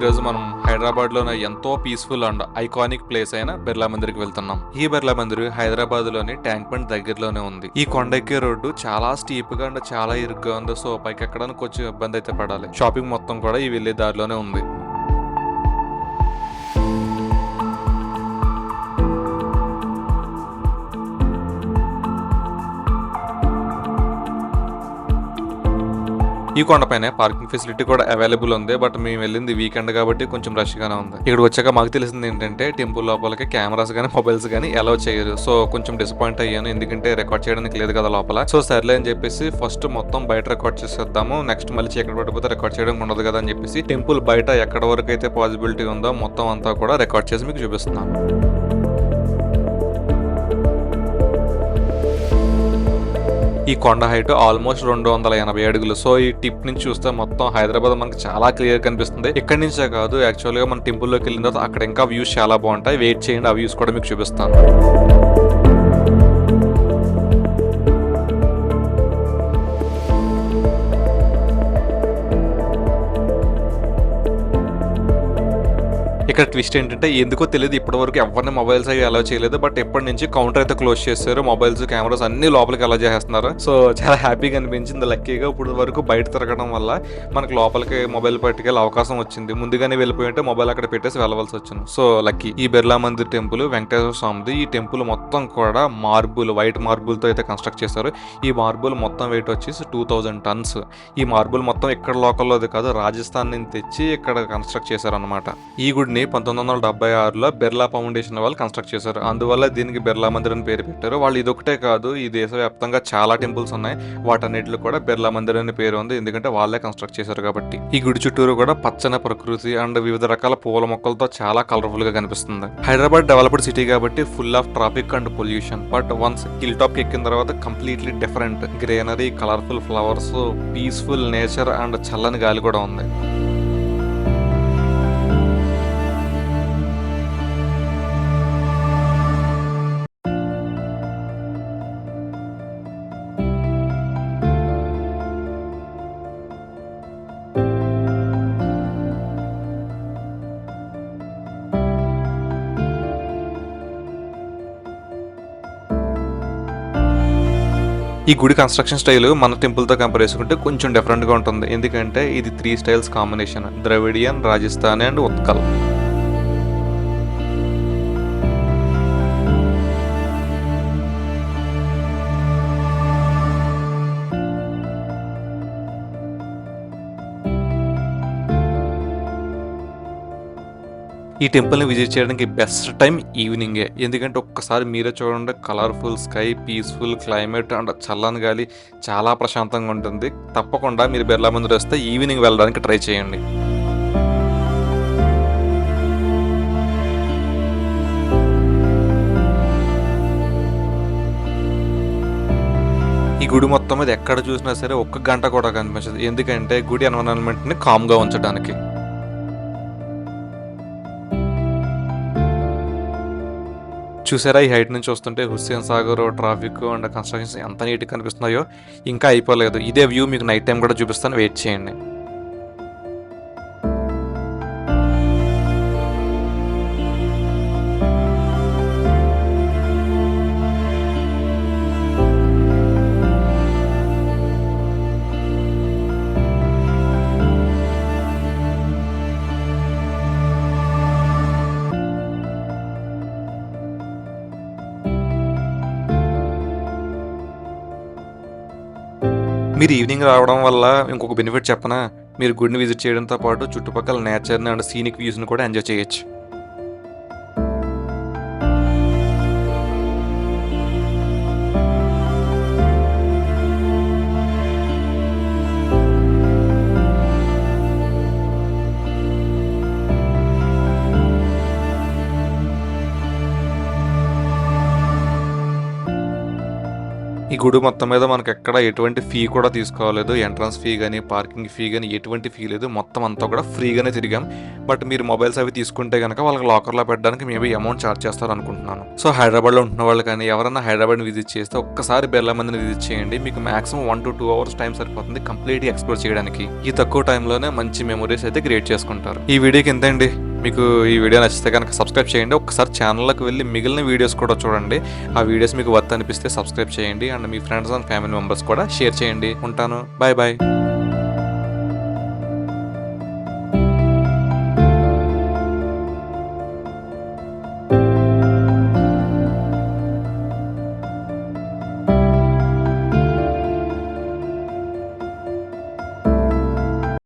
ఈరోజు మనం హైదరాబాద్లోని ఎంతో పీస్ఫుల్ అండ్ ఐకానిక్ ప్లేస్ అయిన బిర్లా మందిర్కి వెళ్తున్నాం. ఈ బిర్లా మందిర్ హైదరాబాద్లోని ట్యాంక్ బండ్ దగ్గరలోనే ఉంది. ఈ కొండ ఎక్కే రోడ్డు చాలా స్టీప్ గా అండ్ చాలా ఇరుగ్గా ఉంది. సో పైకి ఎక్కడానికి కొంచెం ఇబ్బంది అయితే పడాలి. షాపింగ్ మొత్తం కూడా ఈ వెళ్ళే దారిలోనే ఉంది. ఈ కొండపైన పార్కింగ్ ఫెసిలిటీ కూడా అవైలబుల్ ఉంది. బట్ మేము వెళ్ళింది వీకెండ్ కాబట్టి కొంచెం రష్ గానే ఉంది. ఇక్కడికి వచ్చాక మాకు తెలిసింది ఏంటంటే టెంపుల్ లోపలికి కెమెరాస్ గానీ మొబైల్స్ గానీ అలౌ చేయరు. సో కొంచెం డిసప్పాయింట్ అయ్యాను, ఎందుకంటే రికార్డ్ చేయడానికి లేదు కదా లోపల. సో సర్లే అని చెప్పేసి ఫస్ట్ మొత్తం బయట రికార్డ్ చేసేద్దాము, నెక్స్ట్ మళ్ళీ చీకటి పడిపోతే రికార్డ్ చేయడం ఉండదు కదా అని చెప్పేసి టెంపుల్ బయట ఎక్కడ వరకు అయితే పాసిబిలిటీ ఉందో మొత్తం అంతా కూడా రికార్డ్ చేసి మీకు చూపిస్తున్నాను. ఈ కొండ హైట్ ఆల్మోస్ట్ 280 అడుగులు. సో ఈ టిప్ నుంచి చూస్తే మొత్తం హైదరాబాద్ మనకి చాలా క్లియర్ కనిపిస్తుంది. ఇక్కడి నుంచే కాదు, యాక్చువల్ గా మన టెంపుల్ లోకి వెళ్ళిన తర్వాత అక్కడ ఇంకా వ్యూస్ చాలా బాగుంటాయి. వెయిట్ చేయండి, ఆ వ్యూస్ కూడా మీకు చూపిస్తాను. ఇక్కడ ట్విస్ట్ ఏంటంటే ఎందుకో తెలియదు, ఇప్పటి వరకు ఎవరిని మొబైల్స్ అవి అలౌ చేయలేదు. బట్ ఎప్పటి నుంచి కౌంటర్ అయితే క్లోజ్ చేశారు. మొబైల్స్ కెమెరాస్ అన్ని లోపలికి అలౌ చేస్తున్నారు. సో చాలా హ్యాపీగా అనిపించింది. లక్కీగా ఇప్పుడు వరకు బయట తిరగడం వల్ల మనకు లోపలికి మొబైల్ పట్టుకెళ్ళే అవకాశం వచ్చింది. ముందుగానే వెళ్ళిపోయి ఉంటే మొబైల్ అక్కడ పెట్టేసి వెళ్ళవలసి వచ్చింది. So lucky. ఈ బిర్లా మందిర్ టెంపుల్ వెంకటేశ్వర స్వామిది. ఈ టెంపుల్ మొత్తం కూడా మార్బుల్, వైట్ మార్బుల్ తో అయితే కన్స్ట్రక్ట్ చేశారు. ఈ మార్బుల్ మొత్తం వెయిట్ వచ్చేసి 2000 టన్స్. ఈ మార్బుల్ మొత్తం ఇక్కడ లోకల్లోది కాదు, రాజస్థాన్ నుంచి తెచ్చి ఇక్కడ కన్స్ట్రక్ట్ చేశారు అనమాట. ఈ గుడిని 1976లో బిర్లా ఫౌండేషన్ వాళ్ళు కన్స్ట్రక్ట్ చేశారు. అందువల్ల దీనికి బిర్లా మందిర్ అని పేరు పెట్టారు. వాళ్ళు ఇదొకటే కాదు, ఈ దేశవ్యాప్తంగా చాలా టెంపుల్స్ ఉన్నాయి. వాటన్నిటిలో కూడా బిర్లా మందిర్ అనే పేరు ఉంది, ఎందుకంటే వాళ్ళే కన్స్ట్రక్ట్ చేశారు కాబట్టి. ఈ గుడి చుట్టూరు కూడా పచ్చని ప్రకృతి అండ్ వివిధ రకాల పూల మొక్కలతో చాలా కలర్ఫుల్ గా కనిపిస్తుంది. హైదరాబాద్ డెవలప్డ్ సిటీ కాబట్టి full of traffic and pollution. But once hill top ఎక్కిన తర్వాత completely different. Greenery, colourful flowers, peaceful nature and చల్లని గాలి కూడా ఉంది. ఈ గుడి కన్స్ట్రక్షన్ స్టైల్ మన టెంపుల్ తో కంపేర్ చేసుకుంటే కొంచెం డిఫరెంట్ గా ఉంటుంది. ఎందుకంటే ఇది 3 styles combination: Dravidian, Rajasthani and Utkal. ఈ టెంపుల్ని విజిట్ చేయడానికి బెస్ట్ టైం ఈవినింగే. ఎందుకంటే ఒక్కసారి మీరే చూడండి, colourful sky, peaceful climate and చల్లని గాలి చాలా ప్రశాంతంగా ఉంటుంది. తప్పకుండా మీరు బిర్లా మందిర్ వస్తే ఈవినింగ్ వెళ్ళడానికి ట్రై చేయండి. ఈ గుడి మొత్తం మీద ఎక్కడ చూసినా సరే ఒక్క గంట కూడా కనిపించదు, ఎందుకంటే గుడి ఎన్విరాన్మెంట్ని కామ్గా ఉంచడానికి. చూసారా, ఈ హైట్ నుంచి వస్తుంటే Hussain Sagar, traffic and constructions ఎంత నీట్గా కనిపిస్తున్నాయో. ఇంకా అయిపోలేదు, ఇదే వ్యూ మీకు నైట్ టైం కూడా చూపిస్తాను, వెయిట్ చేయండి. మీరు ఈవినింగ్ రావడం వల్ల ఇంకొక బెనిఫిట్ చెప్పనా, మీరు గుడిని విజిట్ చేయడంతో పాటు చుట్టుపక్కల నేచర్ని అండ్ సీనిక్ వ్యూస్ని కూడా ఎంజాయ్ చేయొచ్చు. ఈ ఈ గుడి మొత్తం మీద మనకు ఎక్కడ ఎటువంటి ఫీ కూడా తీసుకోలేదు. ఎంట్రన్స్ ఫీ కానీ పార్కింగ్ ఫీ కానీ ఎటువంటి ఫీ లేదు. మొత్తం అంతా కూడా ఫ్రీగానే తిరిగాం. బట్ మీరు మొబైల్స్ అవి తీసుకుంటే కనుక వాళ్ళకి లాకర్లో పెట్టడానికి మేబీ అమౌంట్ ఛార్జ్ చేస్తారు అనుకుంటున్నాను. సో హైదరాబాద్లో ఉంటున్న వాళ్ళు కానీ ఎవరైనా హైదరాబాద్ని విజిట్ చేస్తే ఒక్కసారి బిర్లా మందిని విజిట్ చేయండి. మీకు మాక్సిమం 1 to 2 hours టైం సరిపోతుంది కంప్లీట్గా ఎక్స్ప్లోర్ చేయడానికి. ఈ తక్కువ టైంలోనే మంచి మెమరీస్ అయితే క్రియేట్ చేసుకుంటారు. ఈ వీడియోకి ఎంతండి? మీకు ఈ వీడియో నచ్చితే కనుక సబ్స్క్రైబ్ చేయండి. ఒకసారి ఛానల్లోకి వెళ్ళి మిగిలిన వీడియోస్ కూడా చూడండి. ఆ వీడియోస్ మీకు వర్త్ అనిపిస్తే సబ్స్క్రైబ్ చేయండి. అండ్ మీ ఫ్రెండ్స్ అండ్ ఫ్యామిలీ మెంబర్స్ కూడా షేర్ చేయండి. ఉంటాను. Bye bye.